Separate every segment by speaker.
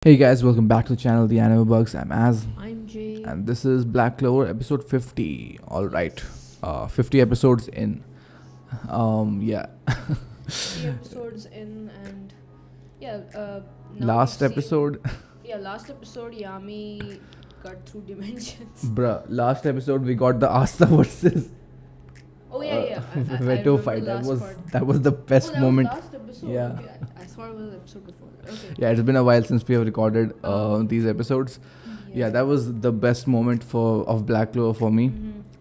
Speaker 1: Hey guys, welcome back to the channel The Anime Bugs. I'm Az,
Speaker 2: I'm Jay.
Speaker 1: and this is Black Clover episode 50. All right, 50 episodes in. Yeah.
Speaker 2: 3 episodes in, and yeah, now
Speaker 1: Last
Speaker 2: we've seen-
Speaker 1: episode,
Speaker 2: last episode, Yami cut through dimensions.
Speaker 1: bruh. Last episode we got the Asta versus
Speaker 2: Oh yeah. I
Speaker 1: Veto
Speaker 2: remember
Speaker 1: fight.
Speaker 2: the
Speaker 1: That
Speaker 2: last
Speaker 1: was
Speaker 2: part.
Speaker 1: that was the best
Speaker 2: that
Speaker 1: moment.
Speaker 2: Was last episode.
Speaker 1: Yeah.
Speaker 2: Okay, I thought it was the episode before. Okay.
Speaker 1: Yeah, it's been a while since we have recorded these episodes. Yeah, that was the best moment of Black Clover for me.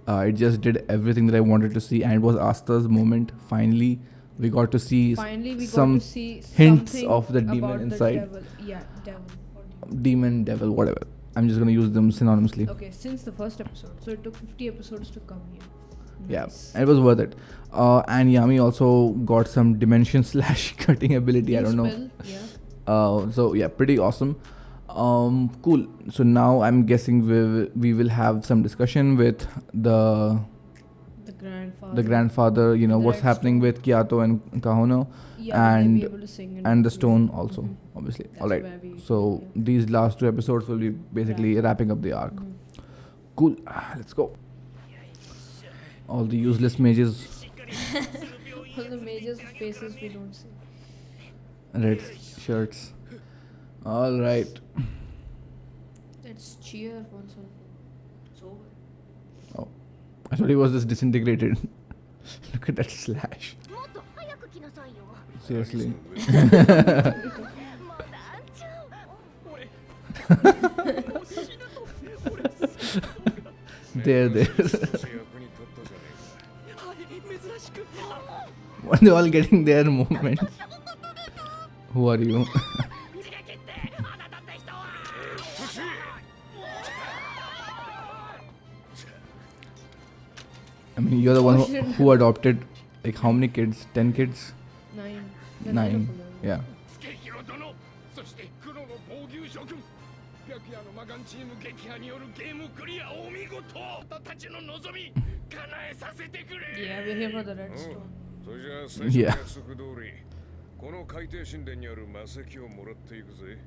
Speaker 1: It just did everything that I wanted to see, and it was Asta's moment. Finally, we got to see
Speaker 2: Finally, we
Speaker 1: some
Speaker 2: got to see
Speaker 1: hints
Speaker 2: something
Speaker 1: of the demon
Speaker 2: about
Speaker 1: inside.
Speaker 2: The devil. Yeah, devil. Or demon.
Speaker 1: Demon, devil, whatever. I'm just gonna use them synonymously.
Speaker 2: Okay, since the first episode, so it took 50 episodes to come here.
Speaker 1: Yeah,
Speaker 2: Nice.
Speaker 1: and it was worth it. And Yami also got some dimension slash cutting ability. I don't know.
Speaker 2: Spell, yeah.
Speaker 1: So yeah, pretty awesome. Cool. So now I'm guessing we will have some discussion with the grandfather. You know
Speaker 2: The
Speaker 1: what's
Speaker 2: Red
Speaker 1: happening
Speaker 2: Stone.
Speaker 1: with Kyato and Kahono,
Speaker 2: Yeah,
Speaker 1: and
Speaker 2: they'll be able to sing
Speaker 1: and the
Speaker 2: yeah.
Speaker 1: stone also,
Speaker 2: Mhm.
Speaker 1: obviously.
Speaker 2: That's
Speaker 1: All right.
Speaker 2: where we-
Speaker 1: So
Speaker 2: yeah.
Speaker 1: these last two episodes will be basically wrapping up the arc. Cool. Let's go. All the useless mages,
Speaker 2: All the mages' faces we don't see.
Speaker 1: red shirts. All right.
Speaker 2: Let's cheer once and it's over.
Speaker 1: I thought he was just disintegrated. Look at that slash. Seriously. there. When they're all getting their moments. Who are you? I mean, you're the one who adopted, like, how many kids? 10 kids?
Speaker 2: 9.
Speaker 1: 9. Yeah.
Speaker 3: 助弘殿そして黒の防御諸君白夜の魔眼チーム撃破によるゲームクリアお見事たちの望み叶えさせてくれ
Speaker 2: Yeah, we're here for the red stone.
Speaker 3: それじゃあ最初の約束通りこの海底神殿にある魔石をもらっていくぜ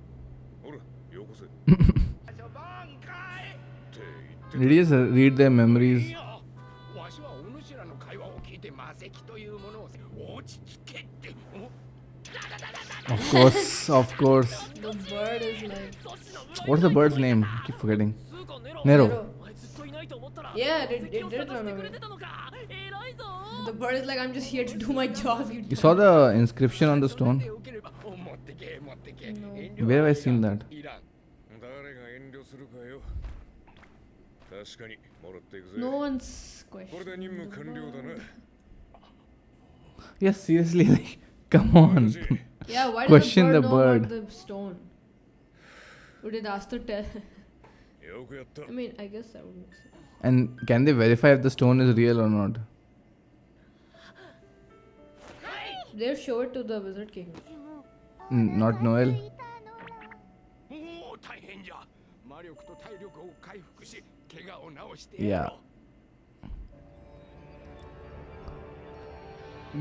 Speaker 3: ほらよこせ
Speaker 1: Did you just read their memories?
Speaker 3: わしはお主らの会話を聞いて魔石というものを落ち着けって
Speaker 1: Of course.
Speaker 2: The bird is like...
Speaker 1: What's the bird's name? I keep forgetting. Nero.
Speaker 2: Yeah, it did run away. The bird is like, I'm just here to do my job.
Speaker 1: You saw the inscription on the stone? Where have I seen that?
Speaker 3: 誰が遠慮するかよ確かにもらっていくぜ
Speaker 2: No one's
Speaker 3: これで
Speaker 2: questioning
Speaker 3: 任務
Speaker 2: the
Speaker 3: 完了だ
Speaker 2: bird.
Speaker 3: な
Speaker 1: Yeah, seriously, like, come on.
Speaker 2: Yeah, why
Speaker 1: Question
Speaker 2: did
Speaker 1: the
Speaker 2: the bird know
Speaker 1: bird.
Speaker 2: about the stone? Or did Asta tell?
Speaker 3: よくやった
Speaker 2: I mean, I guess that would make sense.
Speaker 1: And can they verify if the stone is real or not?
Speaker 2: They'll show it to the Wizard King.
Speaker 1: Not Noel.
Speaker 3: もう大変じゃ魔力と体力を回復し怪我を治して
Speaker 1: Yeah.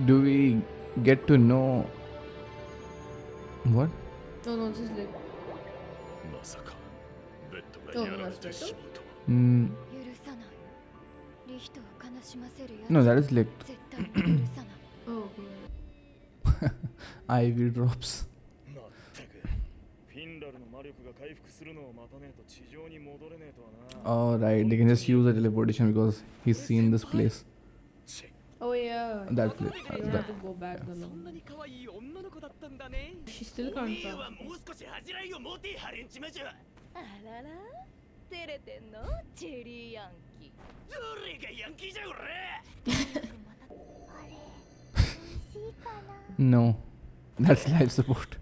Speaker 1: Do we get to know what?
Speaker 2: No, this is like...
Speaker 3: まさかベッド
Speaker 2: Oh,
Speaker 3: がやられ
Speaker 2: that's
Speaker 3: て
Speaker 2: better.
Speaker 3: しまうとは
Speaker 1: Mm,
Speaker 4: 許さないリヒトを悲しませるやつ
Speaker 1: no, that is licked.
Speaker 4: 絶対に許さない
Speaker 2: Oh, okay.
Speaker 1: IV drops.
Speaker 5: まったくフィンラルの魔力が回復するのを待たねえと地上に戻れねえとはな
Speaker 1: Alright, they can just use the teleportation because he's seen this place.
Speaker 2: Oh, yeah.
Speaker 1: That place.
Speaker 2: You don't have to go back the
Speaker 5: そん
Speaker 2: long.
Speaker 5: なに可愛い女の子だったんだね
Speaker 2: She still
Speaker 5: お
Speaker 2: can't
Speaker 5: めえ
Speaker 2: talk.
Speaker 5: はもう少し恥じらいを持てハレンチマジョ
Speaker 4: あらら照れてんのチェリーヤンキー
Speaker 5: どれがヤンキーじゃこれ
Speaker 1: No, that's life support.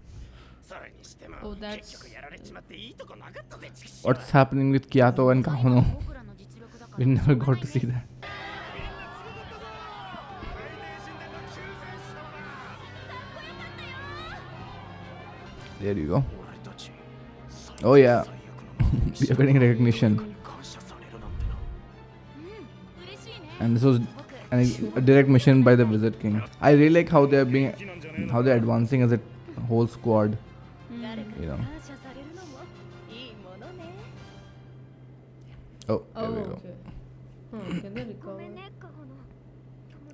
Speaker 5: それにしても
Speaker 2: Oh, that's-
Speaker 5: 結局やられちまっていいとこなかったぜチキシ
Speaker 1: What's happening with Kyato and Kahono?
Speaker 4: 僕らの実力だか
Speaker 1: We
Speaker 4: ら
Speaker 1: never got to see that. There you go.
Speaker 5: 俺たち
Speaker 1: Oh yeah,
Speaker 5: 最悪の
Speaker 1: we are getting recognition.
Speaker 5: 感謝されるなんてな
Speaker 4: 嬉しいね
Speaker 1: And this was
Speaker 4: 僕
Speaker 1: a direct mission by the Wizard King. I really like how they're advancing as a whole squad.
Speaker 4: 誰か
Speaker 1: You
Speaker 4: に
Speaker 1: know.
Speaker 4: 感謝されるのも
Speaker 1: Oh, there
Speaker 2: Oh,
Speaker 1: we go.
Speaker 2: okay. Huh, can they recover?
Speaker 4: ごめんねカホの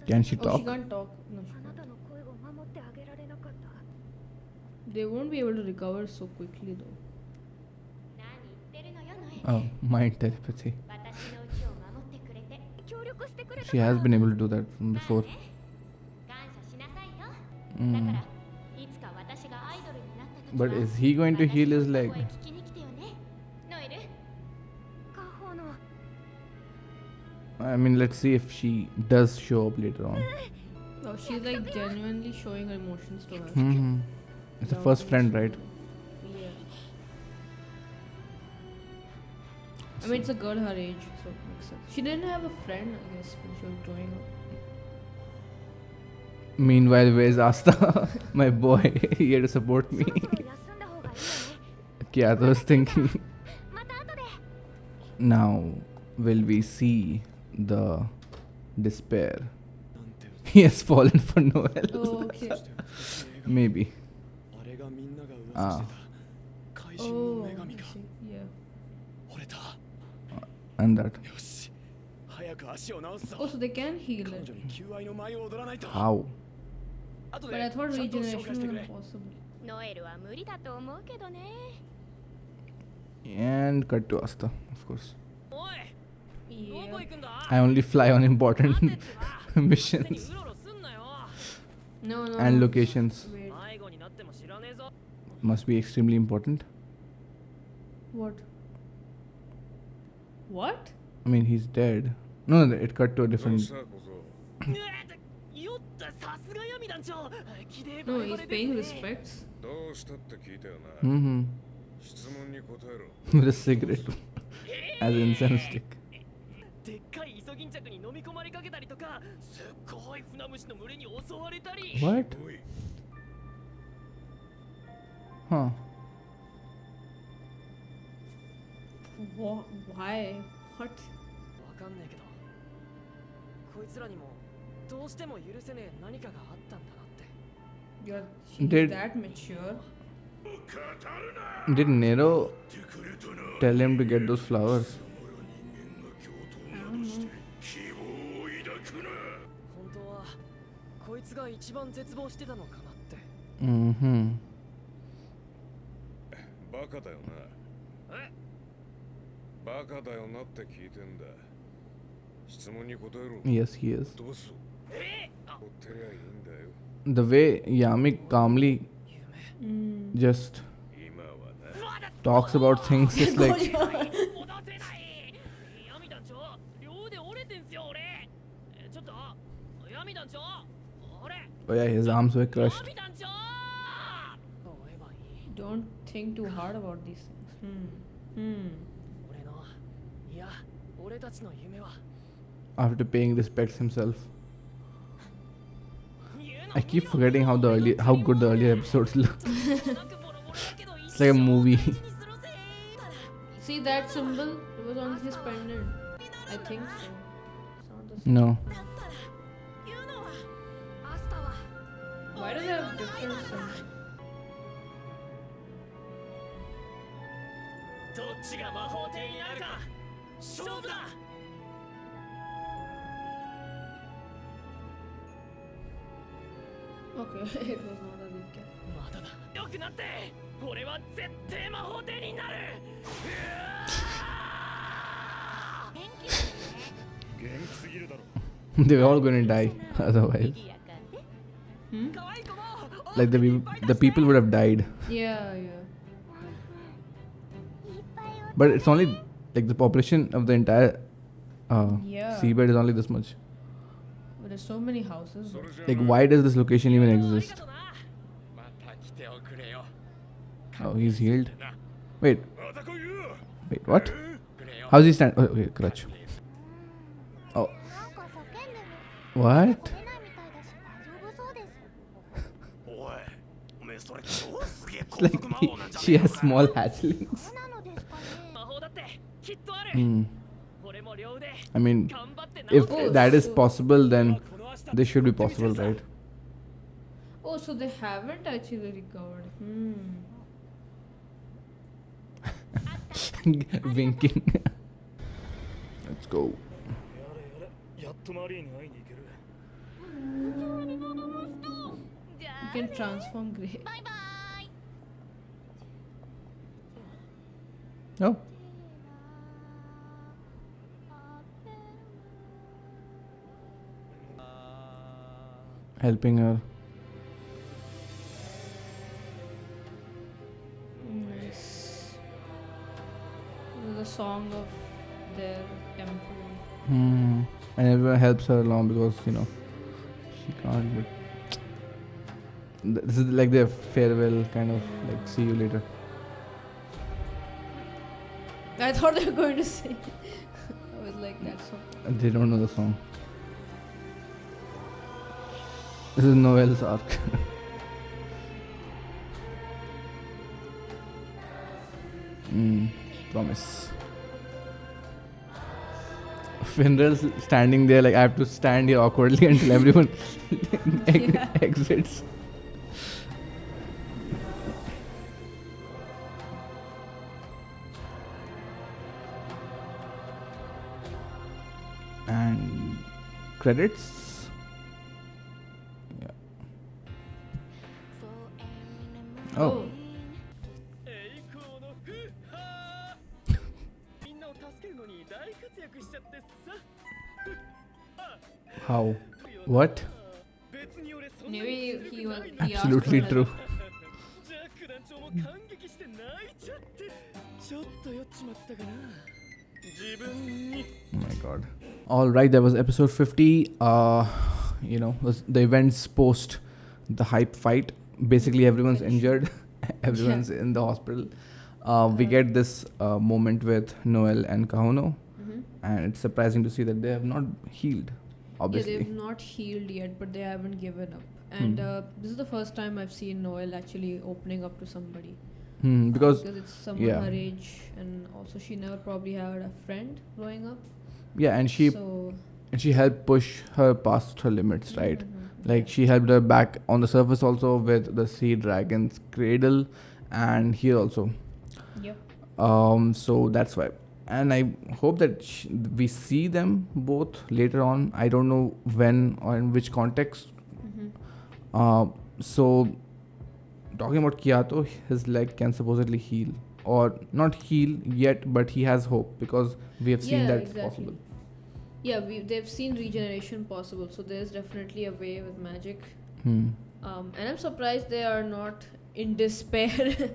Speaker 1: Can she
Speaker 2: Oh, she
Speaker 1: talk?
Speaker 2: can't talk. No, she
Speaker 4: あな
Speaker 2: can't.
Speaker 4: たの声を守ってあげられなかった
Speaker 2: They won't be able to recover so quickly though.
Speaker 4: 何言ってるのよノエ
Speaker 1: Oh, mind telepathy.
Speaker 4: 私の家を守ってくれて協力してくれた
Speaker 1: She has been able to do that from
Speaker 4: まあ
Speaker 1: before.
Speaker 4: ね感謝しなさいよだか
Speaker 1: Mm.
Speaker 4: らいつか私がアイドルになった時
Speaker 1: But
Speaker 4: は
Speaker 1: is he going to heal his
Speaker 4: 私の
Speaker 1: leg?
Speaker 4: 声聞きに来てよねノエルカホの
Speaker 1: I mean, let's see if she does show up later on.
Speaker 2: Oh, she's like genuinely showing her emotions to her.
Speaker 1: Hmm. It's the
Speaker 2: Without
Speaker 1: first
Speaker 2: any
Speaker 1: friend,
Speaker 2: shame.
Speaker 1: right?
Speaker 2: Yeah. I mean, it's a girl her age, so it makes sense. She didn't have a friend, I guess, when she was growing up.
Speaker 1: Meanwhile, where's Asta? My boy, here to support me.
Speaker 4: そろそろ休んだ方がいいよね
Speaker 1: Okay, I was thinking.
Speaker 4: また後で
Speaker 1: Now, will we see the despair? He has fallen for Noel.
Speaker 2: Oh, okay.
Speaker 1: Maybe.
Speaker 5: あれがみんなが噂してた怪人の
Speaker 2: Oh,
Speaker 5: 女
Speaker 2: I
Speaker 5: 神か
Speaker 2: see. Yeah.
Speaker 5: 惚れた
Speaker 1: And that.
Speaker 5: よし早く足を治すぞ
Speaker 2: Oh, so they can heal
Speaker 5: 彼
Speaker 2: it.
Speaker 5: 女に求愛の舞を踊らないと
Speaker 1: How?
Speaker 5: 後
Speaker 2: But
Speaker 5: で
Speaker 2: I thought
Speaker 5: ちゃんと紹
Speaker 2: regeneration
Speaker 5: 介してく
Speaker 2: was
Speaker 5: れ
Speaker 2: impossible.
Speaker 4: ノエルは無理だと思うけどね
Speaker 1: And cut to Asta, of course.
Speaker 6: おいどこ
Speaker 2: Yeah.
Speaker 6: 行くんだ
Speaker 1: I only fly on important
Speaker 6: 待てってば
Speaker 1: missions
Speaker 6: うろうろすんなよ
Speaker 2: No, no.
Speaker 1: and
Speaker 2: no.
Speaker 1: locations.
Speaker 2: Wait.
Speaker 6: 迷子になっても知らねえぞ
Speaker 1: Must be extremely important.
Speaker 2: What? What?
Speaker 1: I mean, he's dead. No, no, it cut to a
Speaker 3: どう
Speaker 1: different.
Speaker 3: したこそ
Speaker 6: 酔ったさすが闇団長きれい
Speaker 2: No,
Speaker 6: バレ
Speaker 2: he's
Speaker 6: バレ
Speaker 2: paying
Speaker 6: ですね
Speaker 2: respects.
Speaker 3: どうしたって聞いたよな
Speaker 1: Mm-hmm.
Speaker 3: 質問に答えろ
Speaker 1: With a cigarette as an incense stick.
Speaker 6: でっかいイソギンチャクに飲み込まれかけたりとかすっごい船虫の群れに襲われたり
Speaker 1: What?
Speaker 3: おい
Speaker 1: Huh.
Speaker 2: Why? What?
Speaker 6: わかんねえけどこいつらにもどうしても許せねえ何かがあったんだなって
Speaker 2: You're she's
Speaker 1: Did-
Speaker 2: that mature?
Speaker 3: 語るな
Speaker 1: Did Nero
Speaker 3: てくれたな
Speaker 1: tell him to get those flowers?
Speaker 3: 人間が共闘などして希望を抱くな
Speaker 6: 本当はこいつが一番絶望してたのかなって
Speaker 1: Mm-hmm.
Speaker 3: バカだよな
Speaker 6: え
Speaker 3: バカだよなって聞いてんだ質問に答えろ
Speaker 1: Yes, he is.
Speaker 3: どうす
Speaker 6: えあ
Speaker 3: 追ってりゃいいんだよ
Speaker 1: The way Yami calmly
Speaker 2: Mm.
Speaker 1: just
Speaker 3: 今はな
Speaker 1: talks about things, it's like
Speaker 6: 戻せない闇団長両腕折れてんすよ俺ちょっと闇団長あれ
Speaker 1: oh yeah, his arms were crushed.
Speaker 6: 闇団長どう言えばいい
Speaker 2: Don't think too hard about these things. Hmm.
Speaker 6: 俺のいや俺たちの夢は
Speaker 1: After paying respects himself.
Speaker 6: 言うの
Speaker 1: I keep forgetting how good the earlier episodes look.
Speaker 6: なんかボロボロだけど
Speaker 1: It's like a movie.
Speaker 2: See that symbol? It was on his pendant. I think so. It's not the same.
Speaker 1: No.
Speaker 4: だったら言うのはアスタは
Speaker 2: Why do they have different symbols?
Speaker 6: どっちが魔法帝になるか勝負だ
Speaker 2: Okay, it was not a recap.
Speaker 6: まだだ良くなって俺は絶対魔法帝になる
Speaker 4: 元気だね
Speaker 5: 元気すぎるだろ
Speaker 1: They were all gonna die otherwise.
Speaker 4: 賑やかで
Speaker 2: Hmm?
Speaker 6: 可愛い子も
Speaker 1: Like the people would have died.
Speaker 2: Yeah, yeah.
Speaker 4: いっぱいお
Speaker 1: But it's only like the population of the entire
Speaker 2: Yeah.
Speaker 1: seabed is only this much.
Speaker 2: But there's so many houses.
Speaker 3: それじゃ
Speaker 1: Like, why does this location even
Speaker 6: ありが
Speaker 1: exist?
Speaker 6: となまた来ておくれよ
Speaker 1: Oh, he's healed. Wait,
Speaker 3: また来いよ
Speaker 1: wait, what?
Speaker 6: くれよ
Speaker 1: How's he stand? Oh, okay, crutch. Oh,
Speaker 4: なんか叫んでる
Speaker 1: what?
Speaker 4: 来れないみたいだし大丈夫そうです
Speaker 5: おいおめえそれ超すげえ
Speaker 1: It's like she has small hatchlings.
Speaker 4: そうなのですかね
Speaker 6: 魔法だってきっとある
Speaker 1: Hmm.
Speaker 6: 俺も両腕
Speaker 1: I mean,
Speaker 6: 頑張って直
Speaker 1: if
Speaker 6: す
Speaker 1: that is possible, then this should be possible, right?
Speaker 2: Oh, so they haven't actually recovered. Hmm.
Speaker 1: Winking. Let's go.
Speaker 5: やれやれ、やっとマリーに会いに行ける。
Speaker 4: じゃ
Speaker 2: You
Speaker 4: あ
Speaker 2: can transform Grey.
Speaker 4: バイバイ
Speaker 1: Oh. Helping her.
Speaker 2: Nice. This is a song of their temple.
Speaker 1: And everyone helps her along because, you know, she can't. But this is like their farewell kind of like, see you later.
Speaker 2: I thought they were going to sing. I was like, that's so.
Speaker 1: They don't know the song. This is Noel's arc. Promise. Finral's standing there like I have to stand here awkwardly until everyone exits. And credits. Yeah. Oh.
Speaker 6: 栄光のフッハーみんなを助けるのに大活躍しちゃってさ
Speaker 1: How? What?
Speaker 6: 別に俺そんなに
Speaker 2: Maybe he was. He
Speaker 1: Absolutely
Speaker 2: asked for
Speaker 1: true.
Speaker 6: ジャック団長も感激して泣いちゃってちょっと酔っちまったかな自分に
Speaker 1: Oh my god. All right, that was episode 50. You know, the events post the hype fight. Basically, everyone's injured. Everyone's in the hospital. We get this moment with Noel and Kahono. And it's surprising to see that they have not healed, obviously.
Speaker 2: Yeah, they've not healed yet, but they haven't given up. And this is the first time I've seen Noel actually opening up to somebody.
Speaker 1: Because
Speaker 2: it's someone
Speaker 1: yeah.
Speaker 2: her age, and also she never probably had a friend growing up.
Speaker 1: yeah, and she helped push her past her limits, right? Like
Speaker 2: Yeah.
Speaker 1: she helped her back on the surface also with the sea dragon's cradle, and here also.
Speaker 2: Yep.
Speaker 1: So that's why, and I hope that we see them both later on. I don't know when or in which context. So talking about Kyato, his leg can supposedly heal, or not heal yet, but he has hope because we have seen
Speaker 2: Yeah,
Speaker 1: that
Speaker 2: exactly.
Speaker 1: possible.
Speaker 2: Yeah, they've seen regeneration possible, so there's definitely a way with magic. And I'm surprised they are not in despair.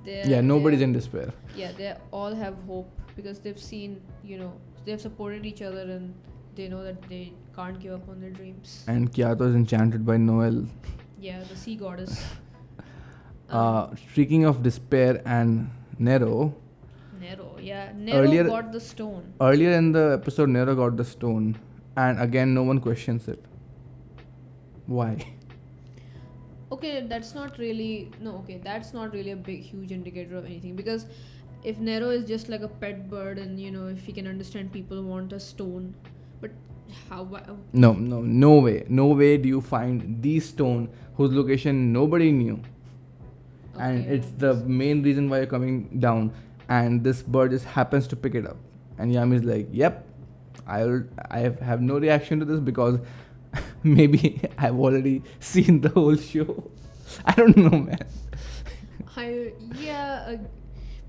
Speaker 1: Nobody's in despair.
Speaker 2: Yeah, they all have hope because they've seen, they've supported each other and they know that they can't give up on their dreams.
Speaker 1: And Kyato is enchanted by Noel.
Speaker 2: Yeah, the sea goddess.
Speaker 1: Speaking of despair and Nero,
Speaker 2: Nero
Speaker 1: Earlier-
Speaker 2: got the stone.
Speaker 1: earlier in the episode, Nero got the stone, and again, no one questions it. Why?
Speaker 2: Okay, that's not really a big huge indicator of anything, because if Nero is just like a pet bird and if he can understand people want a stone, but how
Speaker 1: No way do you find the stone whose location nobody knew, and
Speaker 2: Okay,
Speaker 1: it's the main reason why you're coming down, and this bird just happens to pick it up, and Yami's like, yep, I have no reaction to this because maybe I've already seen the whole show. I don't know, man.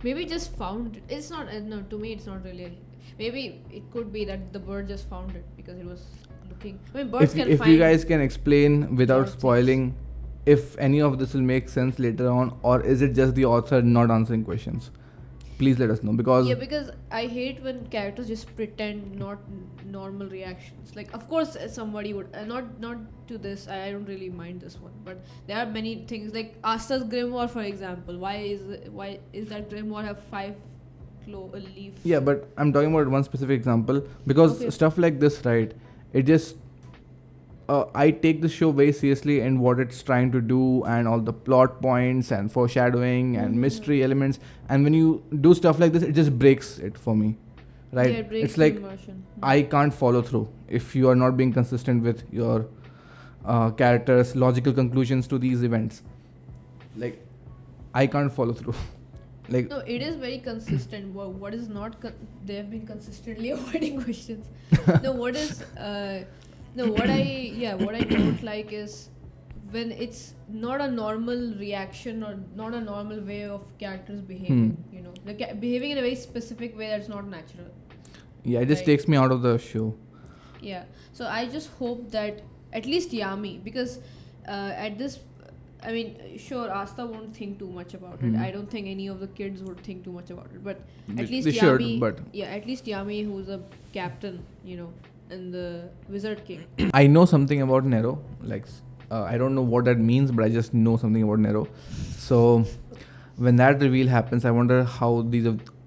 Speaker 2: Maybe just found it. It's not no, to me it's not really. Maybe it could be that the bird just found it because it was looking. I mean, birds can
Speaker 1: If
Speaker 2: find.
Speaker 1: you guys can explain without
Speaker 2: things.
Speaker 1: spoiling if any of this will make sense later on, or is it just the author not answering questions, please let us know, because
Speaker 2: Yeah, because I hate when characters just pretend not normal reactions. Like, of course, somebody would not to this. I don't really mind this one, but there are many things like Asta's grimoire, for example. Why is that grimoire have 5 leaf?
Speaker 1: yeah, but I'm talking about one specific example because
Speaker 2: Okay.
Speaker 1: stuff like this, right? It just I take the show very seriously in what it's trying to do and all the plot points and foreshadowing and mystery elements. And when you do stuff like this, it just breaks it for me, right?
Speaker 2: Yeah, it breaks
Speaker 1: It's like
Speaker 2: immersion.
Speaker 1: I can't follow through if you are not being consistent with your characters' logical conclusions to these events. Like, I can't follow through. Like
Speaker 2: No, it is very consistent. What is not? They have been consistently avoiding questions. No, what is? No, what I don't like is when it's not a normal reaction or not a normal way of characters behaving. You know, behaving in a very specific way that's not natural.
Speaker 1: yeah, it just
Speaker 2: Right.
Speaker 1: takes me out of the show.
Speaker 2: Yeah. So I just hope that at least Yami, because at this, I mean, sure, Asta won't think too much about it. I don't think any of the kids would think too much about it. But at least
Speaker 1: They
Speaker 2: Yami,
Speaker 1: should, but
Speaker 2: yeah, at least Yami, who's a captain, you know, and the Wizard King.
Speaker 1: I know something about Nero. Like I don't know what that means, but I just know something about Nero. So when that reveal happens, I wonder how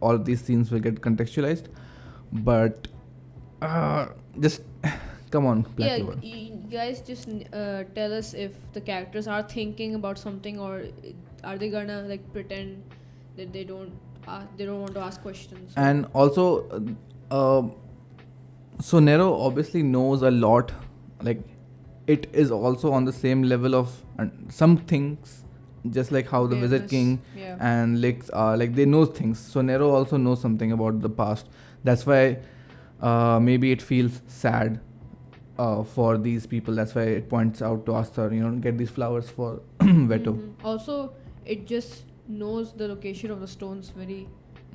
Speaker 1: all of these scenes will get contextualized. But just come on, Black Clover.
Speaker 2: You guys just tell us if the characters are thinking about something, or are they gonna like pretend that they don't want to ask questions.
Speaker 1: And also, so Nero obviously knows a lot. Like, it is also on the same level of some things, just like how the Wizard
Speaker 2: Awareness,
Speaker 1: King
Speaker 2: yeah.
Speaker 1: and Lix are, like, they know things. So Nero also knows something about the past. That's why maybe it feels sad for these people. That's why it points out to Asta, get these flowers for Veto.
Speaker 2: Also, it just knows the location of the stones very.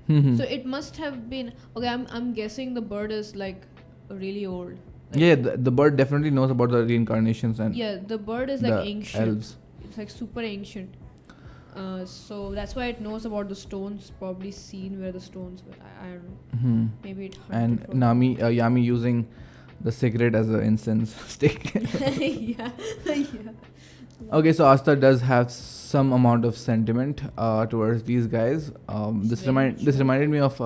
Speaker 1: Mhm.
Speaker 2: So it must have been okay. I'm guessing the bird is like really old. Like,
Speaker 1: Yeah, the bird definitely knows about the reincarnations and
Speaker 2: yeah, the bird is like
Speaker 1: the
Speaker 2: ancient.
Speaker 1: elves.
Speaker 2: It's like super ancient. So that's why it knows about the stones. Probably seen where the stones were. I don't know.
Speaker 1: Mhm.
Speaker 2: Maybe it.
Speaker 1: And
Speaker 2: hunted for-
Speaker 1: Yami using the cigarette as an incense stick.
Speaker 2: yeah.
Speaker 1: Okay, so Asta does have some amount of sentiment towards these guys. This reminded me of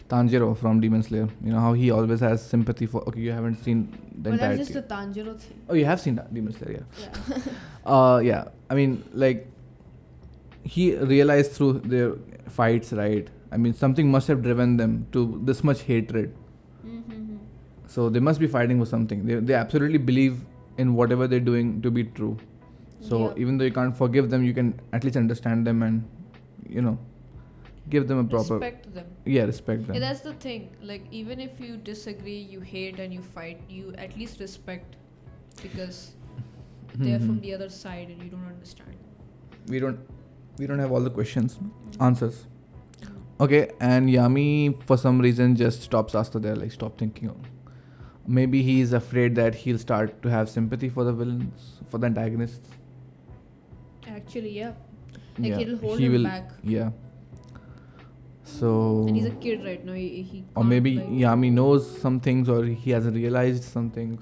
Speaker 1: Tanjiro from Demon Slayer. You know how he always has sympathy for. Okay, you haven't seen the
Speaker 2: But that's
Speaker 1: entirety.
Speaker 2: just a Tanjiro thing.
Speaker 1: Oh, you have seen that Demon Slayer, yeah.
Speaker 2: Yeah.
Speaker 1: Yeah. I mean, like, he realized through their fights, right? I mean, something must have driven them to this much hatred. So they must be fighting for something. They absolutely believe in whatever they're doing to be true. So
Speaker 2: Yeah.
Speaker 1: even though you can't forgive them, you can at least understand them and, give them a proper
Speaker 2: Respect them.
Speaker 1: respect them.
Speaker 2: Yeah, that's the thing. Like, even if you disagree, you hate and you fight, you at least respect, because they're from the other side and you don't understand.
Speaker 1: We don't have all the questions, answers. Okay, and Yami for some reason just stops Asta there, like, stop thinking. Maybe he's afraid that he'll start to have sympathy for the villains, for the antagonists.
Speaker 2: Actually, yeah. Like,
Speaker 1: Yeah,
Speaker 2: it'll hold
Speaker 1: he
Speaker 2: him
Speaker 1: will,
Speaker 2: back.
Speaker 1: yeah. So
Speaker 2: And he's a kid right now. He
Speaker 1: or
Speaker 2: can't,
Speaker 1: maybe
Speaker 2: like,
Speaker 1: Yami knows some things, or he has realized some things,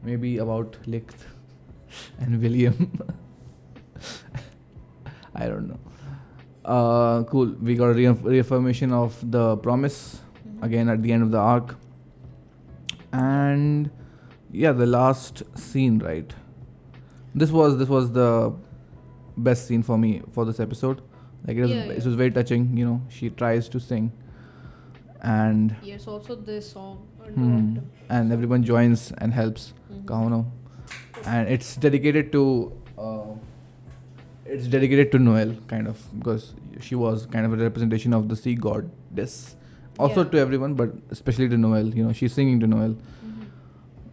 Speaker 1: maybe about Licht and William. I don't know. Cool. We got a reaffirmation of the promise again at the end of the arc, and yeah, the last scene, right? This was the best scene for me for this episode. Like, it was very touching. She tries to sing, and
Speaker 2: Yes, also this song. Underwater.
Speaker 1: and everyone joins and helps Kahono, and it's dedicated to Noelle, kind of, because she was kind of a representation of the sea goddess. Also
Speaker 2: Yeah.
Speaker 1: to everyone, but especially to Noelle. She's singing to Noelle.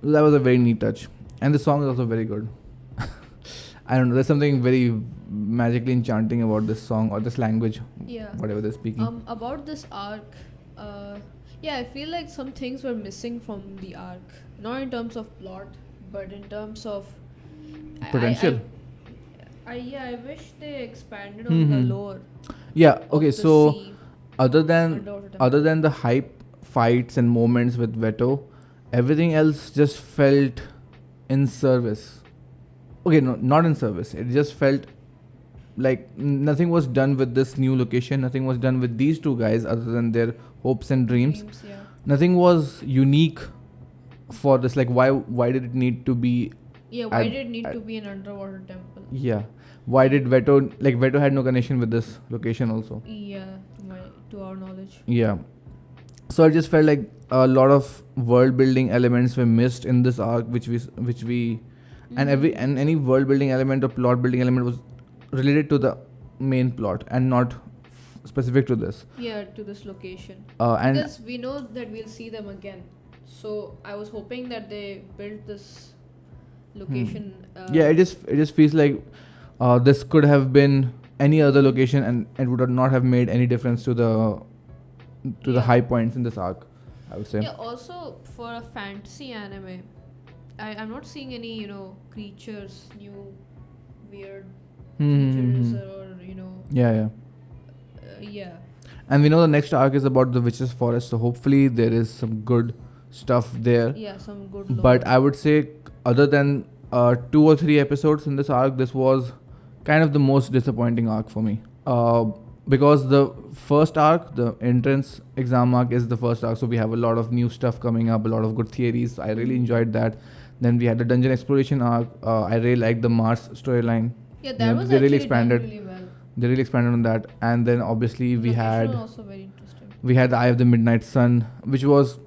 Speaker 1: That was a very neat touch, and the song is also very good. I don't know. There's something very magically enchanting about this song or this language,
Speaker 2: Yeah.
Speaker 1: whatever they're speaking.
Speaker 2: About this arc, I feel like some things were missing from the arc. Not in terms of plot, but in terms of
Speaker 1: Potential.
Speaker 2: I wish they expanded on the lore.
Speaker 1: Yeah.
Speaker 2: of
Speaker 1: Okay.
Speaker 2: the
Speaker 1: So
Speaker 2: sea,
Speaker 1: other than
Speaker 2: underwater temple.
Speaker 1: other than the hype fights and moments with Veto, everything else just felt in service. Okay, no, not in service. It just felt like nothing was done with this new location. Nothing was done with these two guys other than their hopes and dreams.
Speaker 2: Yeah.
Speaker 1: Nothing was unique for this. Like, why did it need to be?
Speaker 2: Yeah, why
Speaker 1: At-
Speaker 2: did it need
Speaker 1: at-
Speaker 2: to be an underwater temple?
Speaker 1: Yeah. Why did Veto had no connection with this location also?
Speaker 2: Yeah, to our knowledge.
Speaker 1: Yeah. So I just felt like a lot of world building elements were missed in this arc, which we and any world building element or plot building element was related to the main plot and not specific to this.
Speaker 2: Yeah, to this location.
Speaker 1: And
Speaker 2: Because we know that we'll see them again. So I was hoping that they built this location.
Speaker 1: yeah, it just feels like this could have been any other location, and it would have not have made any difference to the
Speaker 2: Yeah.
Speaker 1: high points in this arc, I would say.
Speaker 2: Yeah, also for a fantasy anime, I'm not seeing any, creatures, new weird creatures or,
Speaker 1: Yeah.
Speaker 2: yeah.
Speaker 1: And we know the next arc is about the witch's forest, so hopefully there is some good stuff there.
Speaker 2: Yeah, some good lore.
Speaker 1: But I would say, other than 2 or 3 episodes in this arc, this was kind of the most disappointing arc for me. Because the first arc, the entrance exam arc, is the first arc, so we have a lot of new stuff coming up, a lot of good theories. I really enjoyed that. Then we had the dungeon exploration arc. I really liked the Mars storyline.
Speaker 2: Yeah, that was
Speaker 1: they really
Speaker 2: actually
Speaker 1: expanded.
Speaker 2: done really well.
Speaker 1: They really expanded on that. And then obviously we
Speaker 2: Location
Speaker 1: had
Speaker 2: was also very interesting.
Speaker 1: the Eye of the Midnight Sun, which was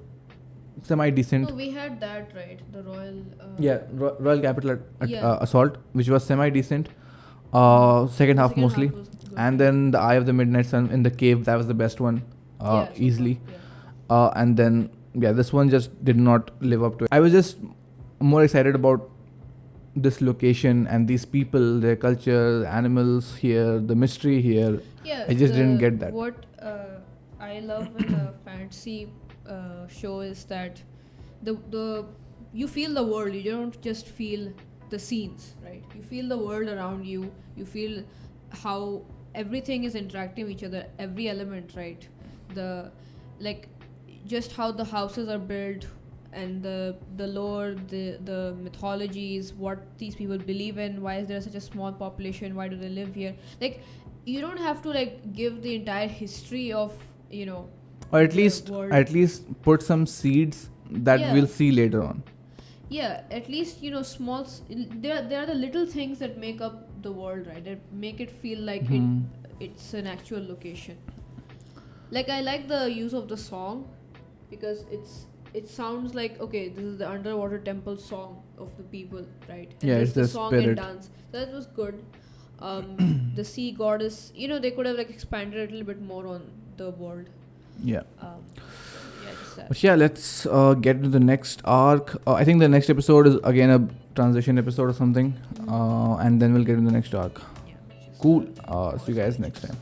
Speaker 1: semi decent.
Speaker 2: No, we had that, right? The Royal.
Speaker 1: Royal Capital
Speaker 2: Yeah.
Speaker 1: Assault, which was semi decent. Second half mostly.
Speaker 2: was good.
Speaker 1: And then the Eye of the Midnight Sun in the cave, that was the best one.
Speaker 2: Yeah, so
Speaker 1: Easily.
Speaker 2: far, yeah.
Speaker 1: And then this one just did not live up to it. I was just more excited about this location and these people, their culture, animals here, the mystery here.
Speaker 2: Yeah,
Speaker 1: I just didn't get that.
Speaker 2: What I love in a fantasy show is that the you feel the world. You don't just feel the scenes, right? You feel the world around you. You feel how everything is interacting with each other. Every element, right? Just how the houses are built, and the lore, the mythologies, what these people believe in, why is there such a small population, why do they live here? Like, you don't have to give the entire history of
Speaker 1: Or at
Speaker 2: the
Speaker 1: least put some seeds that
Speaker 2: Yeah.
Speaker 1: we'll see later on.
Speaker 2: yeah, at least there are the little things that make up the world, right? That make it feel like it's an actual location. Like, I like the use of the song, because it sounds like, okay, this is the underwater temple song of the people, right? And
Speaker 1: Yeah,
Speaker 2: this
Speaker 1: it's
Speaker 2: is
Speaker 1: the
Speaker 2: song
Speaker 1: spirit.
Speaker 2: and dance. So that was good. The sea goddess, they could have expanded a little bit more on the world.
Speaker 1: Yeah.
Speaker 2: Just that.
Speaker 1: But yeah, let's get to the next arc. I think the next episode is again a transition episode or something. And then we'll get into the next arc.
Speaker 2: Yeah, which is
Speaker 1: Cool. See you guys next time.